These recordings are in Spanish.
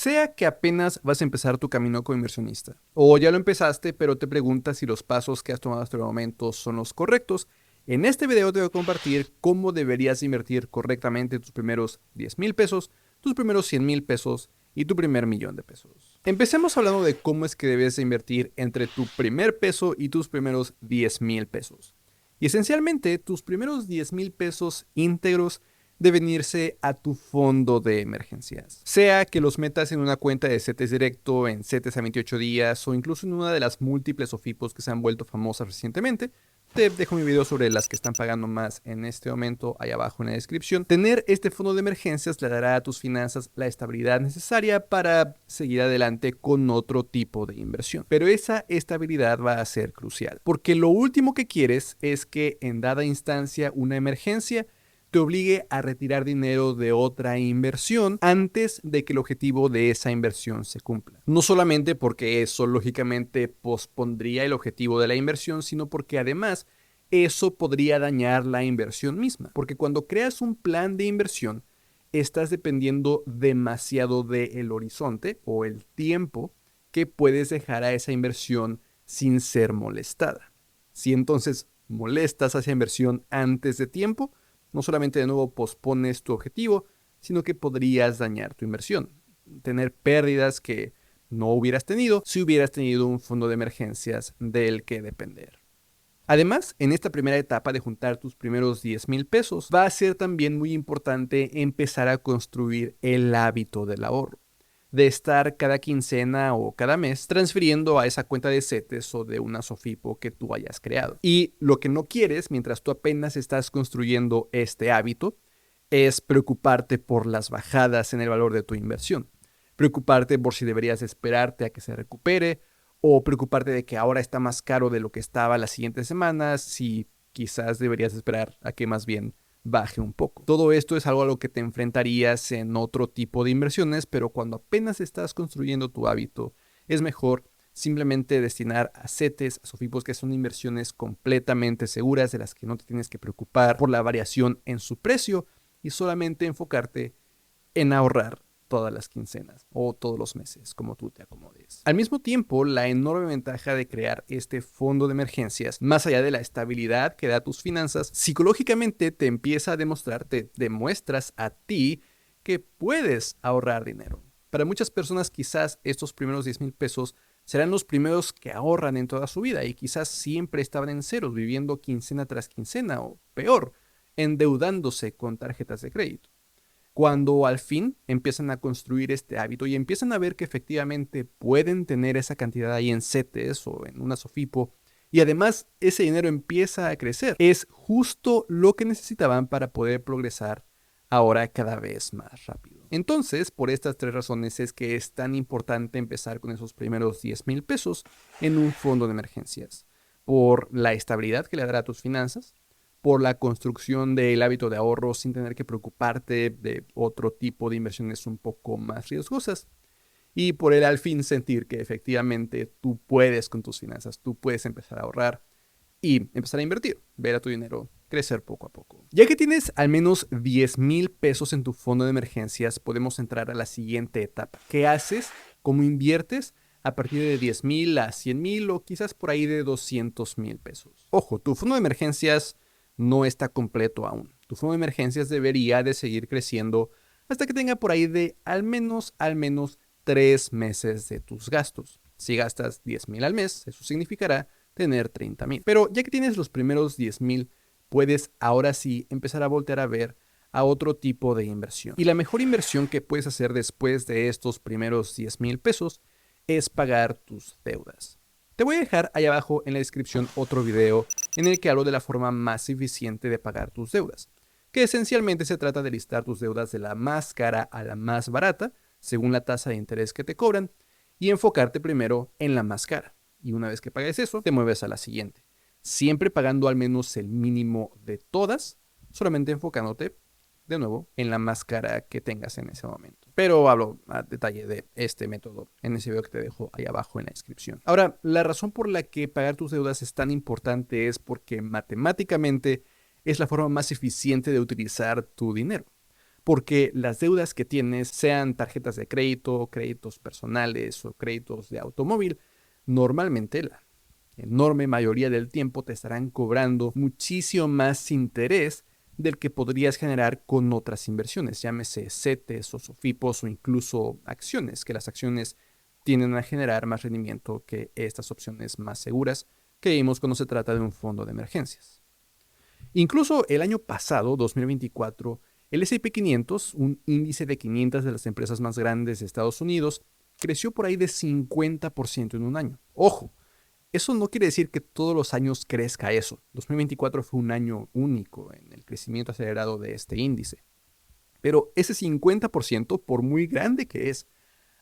Sea que apenas vas a empezar tu camino como inversionista, o ya lo empezaste pero te preguntas si los pasos que has tomado hasta el momento son los correctos, en este video te voy a compartir cómo deberías invertir correctamente tus primeros 10,000 pesos, tus primeros 100,000 pesos y tu primer millón de pesos. Empecemos hablando de cómo es que debes invertir entre tu primer peso y tus primeros 10,000 pesos. Y esencialmente, tus primeros 10,000 pesos íntegros deben irse a tu fondo de emergencias. Sea que los metas en una cuenta de CETES directo, en CETES a 28 días o incluso en una de las múltiples OFIPOS que se han vuelto famosas recientemente, te dejo mi video sobre las que están pagando más en este momento ahí abajo en la descripción. Tener este fondo de emergencias le dará a tus finanzas la estabilidad necesaria para seguir adelante con otro tipo de inversión. Pero esa estabilidad va a ser crucial, porque lo último que quieres es que en dada instancia una emergencia te obligue a retirar dinero de otra inversión antes de que el objetivo de esa inversión se cumpla. No solamente porque eso lógicamente pospondría el objetivo de la inversión, sino porque además eso podría dañar la inversión misma. Porque cuando creas un plan de inversión, estás dependiendo demasiado del horizonte o el tiempo que puedes dejar a esa inversión sin ser molestada. Si entonces molestas a esa inversión antes de tiempo, no solamente de nuevo pospones tu objetivo, sino que podrías dañar tu inversión, tener pérdidas que no hubieras tenido si hubieras tenido un fondo de emergencias del que depender. Además, en esta primera etapa de juntar tus primeros 10,000 pesos, va a ser también muy importante empezar a construir el hábito del ahorro, de estar cada quincena o cada mes transfiriendo a esa cuenta de CETES o de una SOFIPO que tú hayas creado. Y lo que no quieres mientras tú apenas estás construyendo este hábito es preocuparte por las bajadas en el valor de tu inversión, preocuparte por si deberías esperarte a que se recupere o preocuparte de que ahora está más caro de lo que estaba las siguientes semanas, si quizás deberías esperar a que más bien baje un poco. Todo esto es algo a lo que te enfrentarías en otro tipo de inversiones, pero cuando apenas estás construyendo tu hábito, es mejor simplemente destinar a CETES, a SOFIPOS, que son inversiones completamente seguras de las que no te tienes que preocupar por la variación en su precio y solamente enfocarte en ahorrar todas las quincenas o todos los meses, como tú te acomodes. Al mismo tiempo, la enorme ventaja de crear este fondo de emergencias, más allá de la estabilidad que da tus finanzas, psicológicamente te empieza a demostrar, te demuestras a ti que puedes ahorrar dinero. Para muchas personas quizás estos primeros 10,000 pesos serán los primeros que ahorran en toda su vida y quizás siempre estaban en ceros, viviendo quincena tras quincena o peor, endeudándose con tarjetas de crédito. Cuando al fin empiezan a construir este hábito y empiezan a ver que efectivamente pueden tener esa cantidad ahí en CETES o en una SOFIPO y además ese dinero empieza a crecer, es justo lo que necesitaban para poder progresar ahora cada vez más rápido. Entonces, por estas tres razones es que es tan importante empezar con esos primeros 10,000 pesos en un fondo de emergencias, por la estabilidad que le dará a tus finanzas, por la construcción del hábito de ahorro sin tener que preocuparte de otro tipo de inversiones un poco más riesgosas y por el al fin sentir que efectivamente tú puedes con tus finanzas, tú puedes empezar a ahorrar y empezar a invertir, ver a tu dinero crecer poco a poco. Ya que tienes al menos 10,000 pesos en tu fondo de emergencias, podemos entrar a la siguiente etapa. ¿Qué haces? ¿Cómo inviertes? A partir de 10,000 a 100,000 o quizás por ahí de 200,000 pesos. Ojo, tu fondo de emergencias no está completo aún. Tu fondo de emergencias debería de seguir creciendo hasta que tenga por ahí de al menos 3 meses de tus gastos. Si gastas 10,000 al mes, eso significará tener 30,000. Pero ya que tienes los primeros 10,000, puedes ahora sí empezar a voltear a ver a otro tipo de inversión. Y la mejor inversión que puedes hacer después de estos primeros 10,000 pesos es pagar tus deudas. Te voy a dejar ahí abajo en la descripción otro video en el que hablo de la forma más eficiente de pagar tus deudas, que esencialmente se trata de listar tus deudas de la más cara a la más barata, según la tasa de interés que te cobran, y enfocarte primero en la más cara. Y una vez que pagues eso, te mueves a la siguiente, siempre pagando al menos el mínimo de todas, solamente enfocándote de nuevo en la más cara que tengas en ese momento. Pero hablo a detalle de este método en ese video que te dejo ahí abajo en la descripción. Ahora, la razón por la que pagar tus deudas es tan importante es porque matemáticamente es la forma más eficiente de utilizar tu dinero. porque las deudas que tienes, sean tarjetas de crédito, créditos personales o créditos de automóvil, normalmente la enorme mayoría del tiempo te estarán cobrando muchísimo más interés del que podrías generar con otras inversiones, llámese CETES o SOFIPOS o incluso acciones, que las acciones tienden a generar más rendimiento que estas opciones más seguras que vimos cuando se trata de un fondo de emergencias. Incluso el año pasado, 2024, el S&P 500, un índice de 500 de las empresas más grandes de Estados Unidos, creció por ahí de 50% en un año. Ojo, eso no quiere decir que todos los años crezca eso. 2024 fue un año único en el crecimiento acelerado de este índice. Pero ese 50%, por muy grande que es,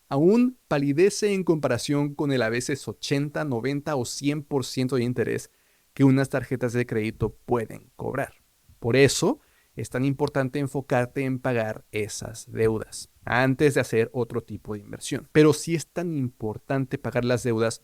aún palidece en comparación con el a veces 80, 90 o 100% de interés que unas tarjetas de crédito pueden cobrar. Por eso es tan importante enfocarte en pagar esas deudas antes de hacer otro tipo de inversión. Pero si es tan importante pagar las deudas,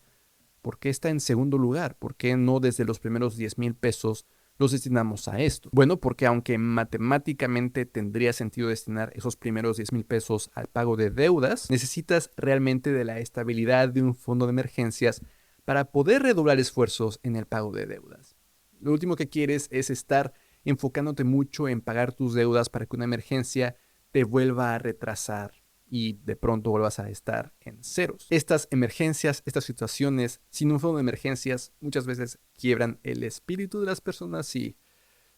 ¿por qué está en segundo lugar? ¿Por qué no desde los primeros 10,000 pesos los destinamos a esto? Bueno, porque aunque matemáticamente tendría sentido destinar esos primeros 10,000 pesos al pago de deudas, necesitas realmente de la estabilidad de un fondo de emergencias para poder redoblar esfuerzos en el pago de deudas. Lo último que quieres es estar enfocándote mucho en pagar tus deudas para que una emergencia te vuelva a retrasar y de pronto vuelvas a estar en ceros. Estas emergencias, estas situaciones sin un fondo de emergencias muchas veces quiebran el espíritu de las personas y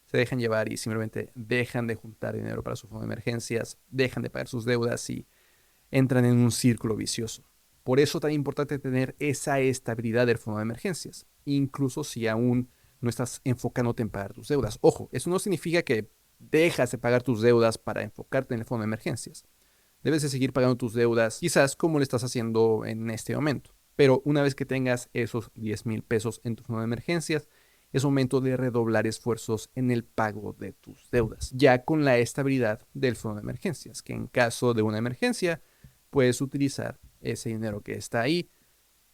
se dejan llevar y simplemente dejan de juntar dinero para su fondo de emergencias, dejan de pagar sus deudas y entran en un círculo vicioso. Por eso es tan importante tener esa estabilidad del fondo de emergencias, incluso si aún no estás enfocándote en pagar tus deudas. Ojo, eso no significa que dejas de pagar tus deudas para enfocarte en el fondo de emergencias. Debes de seguir pagando tus deudas, quizás como lo estás haciendo en este momento. Pero una vez que tengas esos 10,000 pesos en tu fondo de emergencias, es momento de redoblar esfuerzos en el pago de tus deudas, ya con la estabilidad del fondo de emergencias, que en caso de una emergencia puedes utilizar ese dinero que está ahí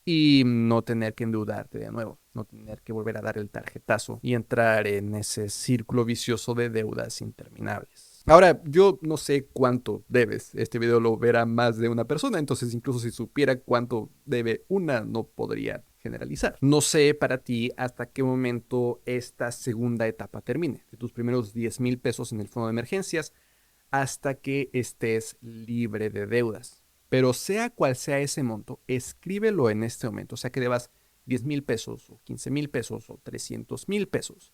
y no tener que endeudarte de nuevo, no tener que volver a dar el tarjetazo y entrar en ese círculo vicioso de deudas interminables. Ahora, yo no sé cuánto debes. Este video lo verá más de una persona, entonces incluso si supiera cuánto debe una, no podría generalizar. No sé para ti hasta qué momento esta segunda etapa termine, de tus primeros 10,000 pesos en el fondo de emergencias hasta que estés libre de deudas. Pero sea cual sea ese monto, escríbelo en este momento. O sea que debas 10,000 pesos o 15,000 pesos o 300,000 pesos.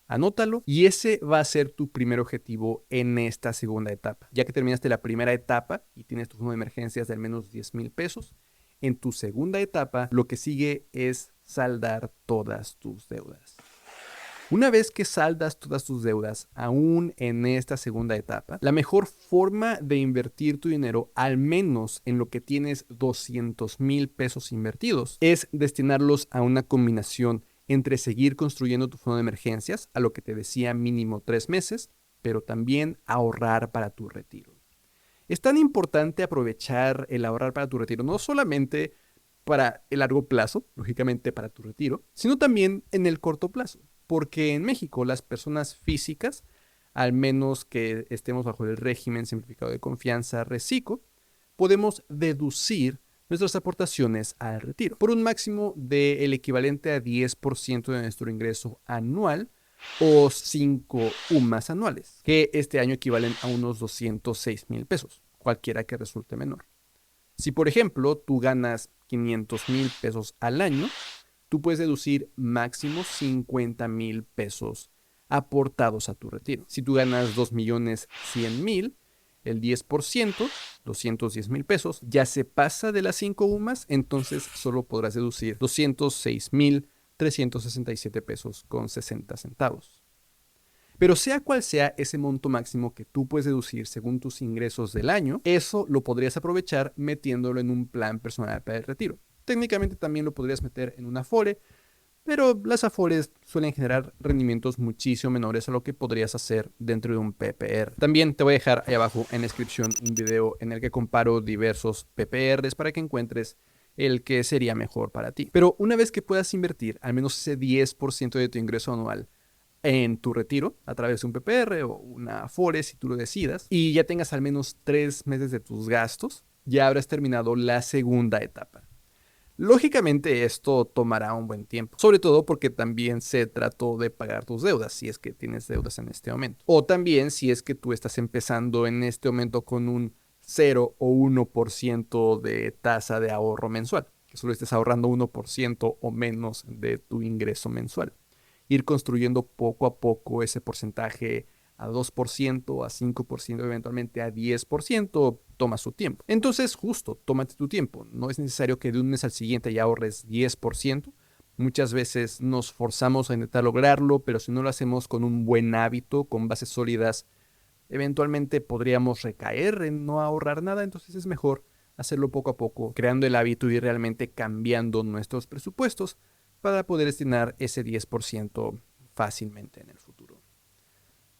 Anótalo y ese va a ser tu primer objetivo en esta segunda etapa. Ya que terminaste la primera etapa y tienes tu fondo de emergencias de al menos 10,000 pesos, en tu segunda etapa lo que sigue es saldar todas tus deudas. Una vez que saldas todas tus deudas, aún en esta segunda etapa, la mejor forma de invertir tu dinero, al menos en lo que tienes 200,000 pesos invertidos, es destinarlos a una combinación entre seguir construyendo tu fondo de emergencias, a lo que te decía mínimo 3 meses, pero también ahorrar para tu retiro. Es tan importante aprovechar el ahorrar para tu retiro, no solamente para el largo plazo, lógicamente para tu retiro, sino también en el corto plazo. Porque en México las personas físicas, al menos que estemos bajo el régimen simplificado de confianza RECICO, podemos deducir nuestras aportaciones al retiro por un máximo del equivalente a 10% de nuestro ingreso anual o 5 UMAS anuales, que este año equivalen a unos 206,000 pesos, cualquiera que resulte menor. Si, por ejemplo, tú ganas 500,000 pesos al año, tú puedes deducir máximo 50,000 pesos aportados a tu retiro. Si tú ganas 2,100,000, el 10%, 210,000 pesos, ya se pasa de las 5 UMAS, entonces solo podrás deducir 206,367 pesos con 60 centavos. Pero sea cual sea ese monto máximo que tú puedes deducir según tus ingresos del año, eso lo podrías aprovechar metiéndolo en un plan personal para el retiro. Técnicamente también lo podrías meter en una Afore, pero las Afores suelen generar rendimientos muchísimo menores a lo que podrías hacer dentro de un PPR. También te voy a dejar ahí abajo en la descripción un video en el que comparo diversos PPRs para que encuentres el que sería mejor para ti. Pero una vez que puedas invertir al menos ese 10% de tu ingreso anual en tu retiro a través de un PPR o una Afore si tú lo decidas y ya tengas al menos 3 meses de tus gastos, ya habrás terminado la segunda etapa. Lógicamente esto tomará un buen tiempo, sobre todo porque también se trató de pagar tus deudas, si es que tienes deudas en este momento. O también si es que tú estás empezando en este momento con un 0 o 1% de tasa de ahorro mensual, que solo estés ahorrando 1% o menos de tu ingreso mensual. Ir construyendo poco a poco ese porcentaje a 2%, a 5%, eventualmente a 10%, toma su tiempo. Entonces, justo, tómate tu tiempo. No es necesario que de un mes al siguiente ya ahorres 10%. Muchas veces nos forzamos a intentar lograrlo, pero si no lo hacemos con un buen hábito, con bases sólidas, eventualmente podríamos recaer en no ahorrar nada. Entonces es mejor hacerlo poco a poco, creando el hábito y realmente cambiando nuestros presupuestos para poder destinar ese 10% fácilmente en el futuro.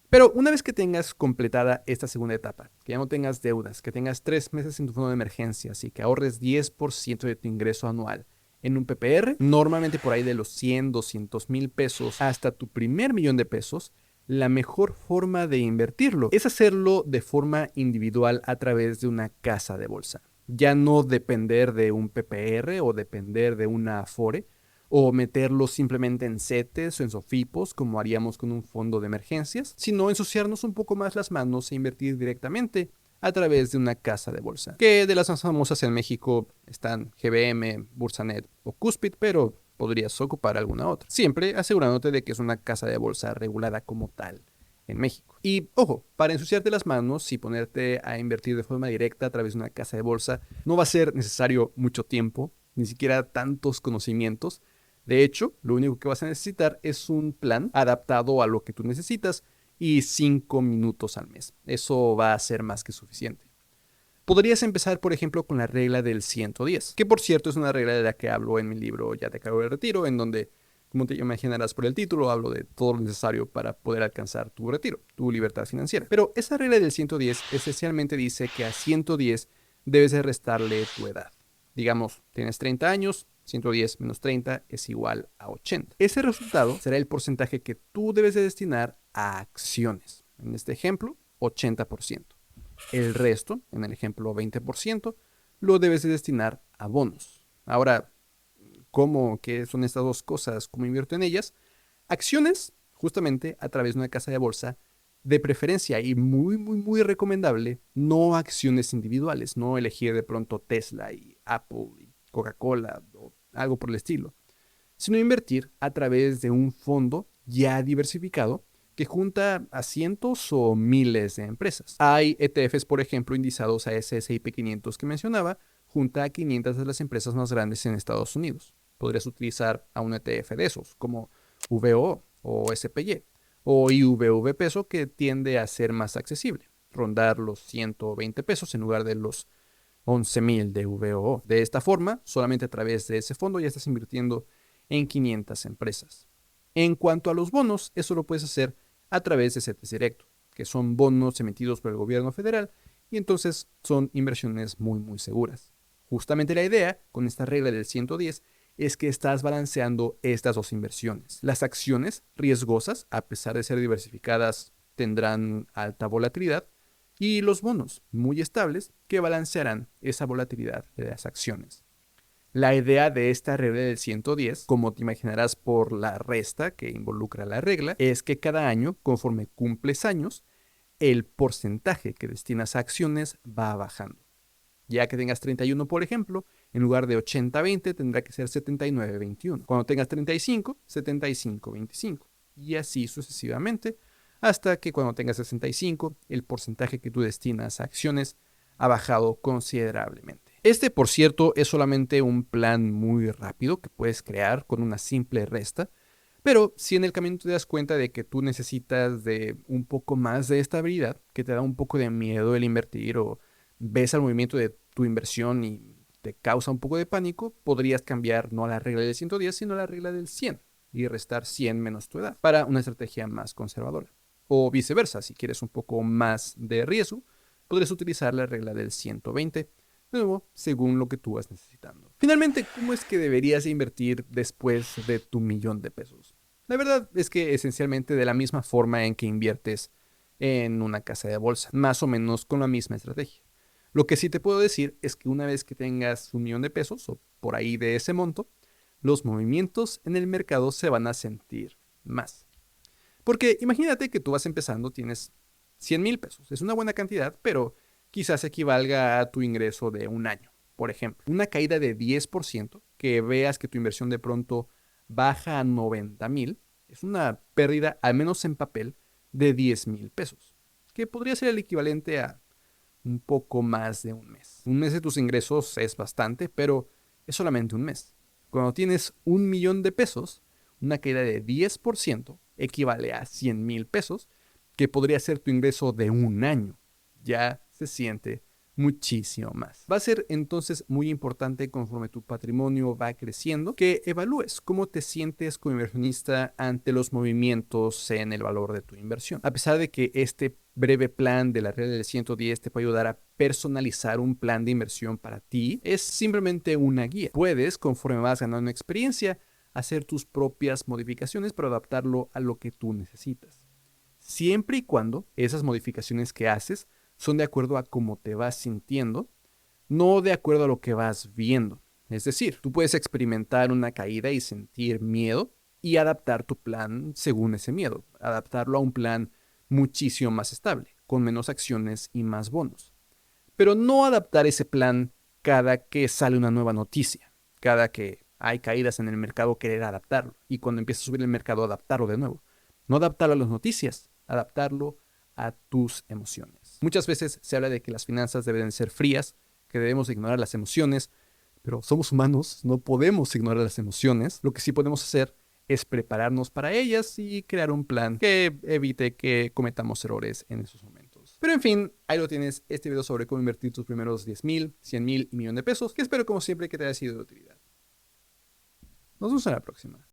Pero una vez que tengas completada esta segunda etapa, que ya no tengas deudas, que tengas 3 meses en tu fondo de emergencias y que ahorres 10% de tu ingreso anual en un PPR, normalmente por ahí de los 100, 200 mil pesos hasta tu primer millón de pesos, la mejor forma de invertirlo es hacerlo de forma individual a través de una casa de bolsa. Ya no depender de un PPR o depender de una Afore, o meterlos simplemente en CETES o en SOFIPOS, como haríamos con un fondo de emergencias, sino ensuciarnos un poco más las manos e invertir directamente a través de una casa de bolsa. Que de las más famosas en México están GBM, Bursanet o Cuspid, pero podrías ocupar alguna otra. Siempre asegurándote de que es una casa de bolsa regulada como tal en México. Y ojo, para ensuciarte las manos y ponerte a invertir de forma directa a través de una casa de bolsa, no va a ser necesario mucho tiempo, ni siquiera tantos conocimientos. De hecho, lo único que vas a necesitar es un plan adaptado a lo que tú necesitas y 5 minutos al mes. Eso va a ser más que suficiente. Podrías empezar, por ejemplo, con la regla del 110, que por cierto es una regla de la que hablo en mi libro Ya te acabo de retiro, en donde, como te imaginarás por el título, hablo de todo lo necesario para poder alcanzar tu retiro, tu libertad financiera. Pero esa regla del 110 esencialmente dice que a 110 debes de restarle tu edad. Digamos, tienes 30 años, 110 menos 30 es igual a 80. Ese resultado será el porcentaje que tú debes de destinar a acciones. En este ejemplo, 80%. El resto, en el ejemplo 20%, lo debes de destinar a bonos. Ahora, ¿cómo? ¿Qué son estas dos cosas? ¿Cómo invierto en ellas? Acciones, justamente a través de una casa de bolsa, de preferencia y muy recomendable, no acciones individuales, no elegir de pronto Tesla y Apple y Coca-Cola o algo por el estilo, sino invertir a través de un fondo ya diversificado que junta a cientos o miles de empresas. Hay ETFs, por ejemplo, indizados a ese S&P 500 que mencionaba, junta a 500 de las empresas más grandes en Estados Unidos. Podrías utilizar a un ETF de esos, como VO o SPY, o IVV peso, que tiende a ser más accesible, rondar los 120 pesos en lugar de los 11,000 de VO. De esta forma, solamente a través de ese fondo ya estás invirtiendo en 500 empresas. En cuanto a los bonos, eso lo puedes hacer a través de CETES Directo, que son bonos emitidos por el gobierno federal y entonces son inversiones muy seguras. Justamente la idea con esta regla del 110 es que estás balanceando estas dos inversiones. Las acciones riesgosas, a pesar de ser diversificadas, tendrán alta volatilidad, y los bonos muy estables que balancearán esa volatilidad de las acciones. La idea de esta regla del 110, como te imaginarás por la resta que involucra la regla, es que cada año, conforme cumples años, el porcentaje que destinas a acciones va bajando. Ya que tengas 31, por ejemplo, en lugar de 80-20 tendrá que ser 79-21. Cuando tengas 35, 75-25. Y así sucesivamente, hasta que cuando tengas 65, el porcentaje que tú destinas a acciones ha bajado considerablemente. Este, por cierto, es solamente un plan muy rápido que puedes crear con una simple resta, pero si en el camino te das cuenta de que tú necesitas de un poco más de estabilidad, que te da un poco de miedo el invertir o ves al movimiento de tu inversión y te causa un poco de pánico, podrías cambiar no a la regla del 110, sino a la regla del 100 y restar 100 menos tu edad para una estrategia más conservadora. O viceversa, si quieres un poco más de riesgo, podrías utilizar la regla del 120, de nuevo, según lo que tú vas necesitando. Finalmente, ¿cómo es que deberías invertir después de tu millón de pesos? La verdad es que esencialmente de la misma forma en que inviertes en una casa de bolsa, más o menos con la misma estrategia. Lo que sí te puedo decir es que una vez que tengas 1 millón de pesos o por ahí de ese monto, los movimientos en el mercado se van a sentir más. Porque imagínate que tú vas empezando, tienes 100,000 pesos. Es una buena cantidad, pero quizás equivalga a tu ingreso de un año. Por ejemplo, una caída de 10%, que veas que tu inversión de pronto baja a 90,000, es una pérdida, al menos en papel, de 10,000 pesos, que podría ser el equivalente a un poco más de un mes. Un mes de tus ingresos es bastante, pero es solamente un mes. Cuando tienes 1 millón de pesos, una caída de 10% equivale a 100,000 pesos, que podría ser tu ingreso de un año. Ya se siente muchísimo más. Va a ser entonces muy importante conforme tu patrimonio va creciendo que evalúes cómo te sientes como inversionista ante los movimientos en el valor de tu inversión. A pesar de que este breve plan de la regla del 110 te puede ayudar a personalizar un plan de inversión para ti, es simplemente una guía. Puedes, conforme vas ganando experiencia, hacer tus propias modificaciones para adaptarlo a lo que tú necesitas. Siempre y cuando esas modificaciones que haces son de acuerdo a cómo te vas sintiendo, no de acuerdo a lo que vas viendo. Es decir, tú puedes experimentar una caída y sentir miedo y adaptar tu plan según ese miedo, adaptarlo a un plan muchísimo más estable, con menos acciones y más bonos. Pero no adaptar ese plan cada que sale una nueva noticia, cada que hay caídas en el mercado, querer adaptarlo, y cuando empieza a subir el mercado, adaptarlo de nuevo. No adaptarlo a las noticias, adaptarlo a tus emociones. Muchas veces se habla de que las finanzas deben ser frías, que debemos ignorar las emociones, pero somos humanos, no podemos ignorar las emociones. Lo que sí podemos hacer es prepararnos para ellas y crear un plan que evite que cometamos errores en esos momentos. Pero en fin, ahí lo tienes, este video sobre cómo invertir tus primeros 10,000, 100,000 y 1 millón de pesos, que espero como siempre que te haya sido de utilidad. Nos vemos en la próxima.